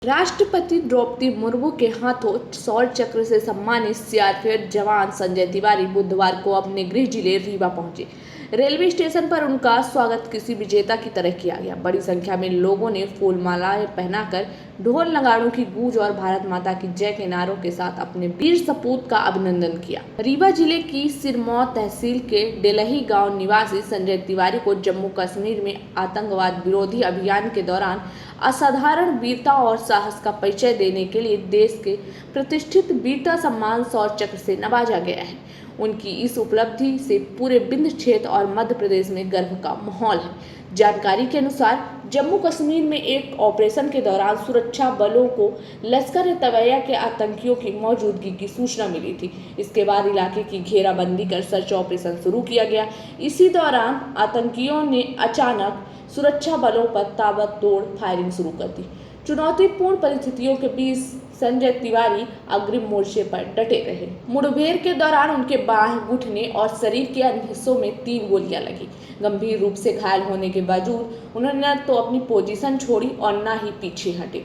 राष्ट्रपति द्रौपदी मुर्मू के हाथों शौर्य चक्र से सम्मानित सीआरपीएफ जवान संजय तिवारी बुधवार को अपने गृह जिले रीवा पहुंचे। रेलवे स्टेशन पर उनका स्वागत किसी विजेता की तरह किया गया। बड़ी संख्या में लोगों ने फूल मालाएं पहनाकर ढोल नगाड़ों की गूंज और भारत माता की जय के नारों के साथ अपने वीर सपूत का अभिनंदन किया। रीवा जिले की सिरमौर तहसील के डेलही गांव निवासी संजय तिवारी को जम्मू कश्मीर में आतंकवाद विरोधी अभियान के दौरान असाधारण वीरता और साहस का परिचय देने के लिए देश के प्रतिष्ठित वीरता सम्मान शौर्य चक्र से नवाजा गया है। उनकी इस उपलब्धि से पूरे विंध्य क्षेत्र और मध्य प्रदेश में गर्व का माहौल है। जानकारी के अनुसार जम्मू कश्मीर में एक ऑपरेशन के दौरान सुरक्षा बलों को लश्कर-ए-तैयबा के आतंकियों की मौजूदगी की सूचना मिली थी। इसके बाद इलाके की घेराबंदी कर सर्च ऑपरेशन शुरू किया गया। इसी दौरान आतंकियों ने अचानक सुरक्षा बलों पर ताबड़तोड़ फायरिंग शुरू कर दी। चुनौतीपूर्ण परिस्थितियों के बीच संजय तिवारी अग्रिम मोर्चे पर डटे रहे। मुठभेड़ के दौरान उनके बाएं घुटने और शरीर के अन्य हिस्सों में 3 गोलियां लगी। गंभीर रूप से घायल होने के बावजूद उन्होंने न तो अपनी पोजीशन छोड़ी और न ही पीछे हटे।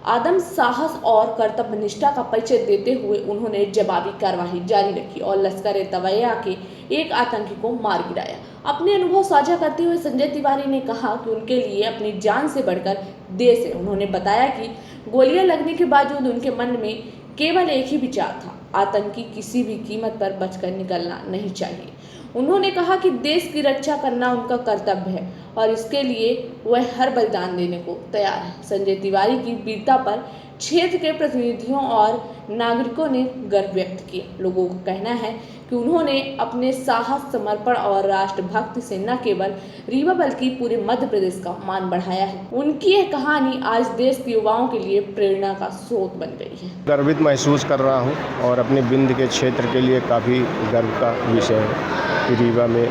आदम साहस और कर्तव्य निष्ठा का परिचय देते हुए उन्होंने जवाबी कार्रवाई जारी रखी और लश्कर-ए-तैयबा के एक आतंकी को मार गिराया। अपने अनुभव साझा करते हुए संजय तिवारी ने कहा कि उनके लिए अपनी जान से बढ़कर देश है। उन्होंने बताया कि गोलियां लगने के बावजूद उनके मन में केवल एक ही विचार था, आतंकी किसी भी कीमत पर बचकर निकलना नहीं चाहिए। उन्होंने कहा कि देश की रक्षा करना उनका कर्तव्य है और इसके लिए वह हर बलिदान देने को तैयार है। संजय तिवारी की वीरता पर क्षेत्र के प्रतिनिधियों और नागरिकों ने गर्व व्यक्त किया। लोगों का कहना है कि उन्होंने अपने साहस, समर्पण और राष्ट्रभक्ति से न केवल रीवा बल्कि पूरे मध्य प्रदेश का मान बढ़ाया है। उनकी यह कहानी आज देश के युवाओं के लिए प्रेरणा का स्रोत बन गई है। गर्वित महसूस कर रहा हूं और अपने विंध्य के क्षेत्र के लिए काफ़ी गर्व का विषय है कि रीवा में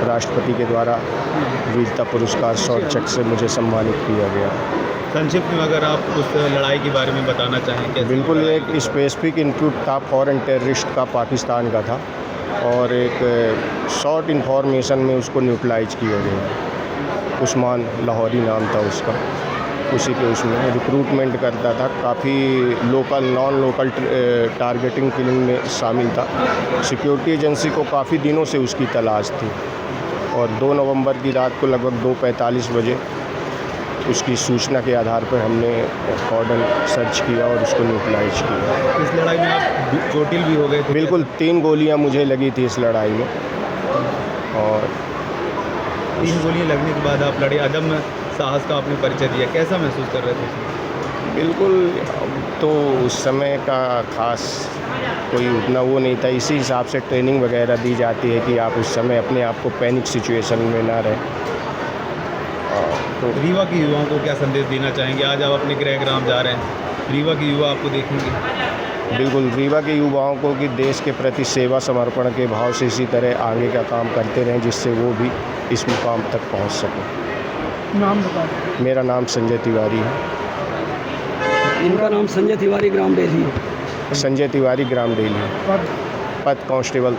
राष्ट्रपति के द्वारा वीरता पुरस्कार शौर्य चक्र से मुझे सम्मानित किया गया। संक्षिप्त में अगर आप उस लड़ाई के बारे में बताना चाहें क्या? बिल्कुल, एक स्पेसिफिक इनपुट था फॉरेन टेररिस्ट का, पाकिस्तान का था और एक शॉर्ट इन्फॉर्मेशन में उसको न्यूट्रलाइज किया गया। उस्मान लाहौरी नाम था उसका, उसी के उसमें रिक्रूटमेंट करता था। काफ़ी local non local targeting killing में शामिल था। सिक्योरिटी एजेंसी को काफ़ी दिनों से उसकी तलाश थी और 2 नवंबर की रात को लगभग 2:45 बजे उसकी सूचना के आधार पर हमने कॉर्डन सर्च किया और उसको न्यूट्रलाइज किया। इस लड़ाई में आप चोटिल भी हो गए थे? बिल्कुल, 3 गोलियां मुझे लगी थी इस लड़ाई में और 3 गोलियां लगने के बाद आप लड़े। अदम साहस का आपने परिचय दिया, कैसा महसूस कर रहे थे? बिल्कुल, तो उस समय का खास कोई उतना वो नहीं था। इसी हिसाब से ट्रेनिंग वगैरह दी जाती है कि आप उस समय अपने आप को पैनिक सिचुएशन में ना रहें। तो रीवा के युवाओं को क्या संदेश देना चाहेंगे? आज आप अपने गृह ग्राम जा रहे हैं, रीवा के युवा आपको देखेंगे। बिल्कुल, रीवा के युवाओं को कि देश के प्रति सेवा समर्पण के भाव से इसी तरह आगे का काम करते रहें जिससे वो भी इस मुकाम तक पहुंच सकें। नाम बता दें। मेरा नाम संजय तिवारी है। इनका नाम संजय तिवारी, ग्राम डेली है। संजय तिवारी, ग्राम डेली। पद कांस्टेबल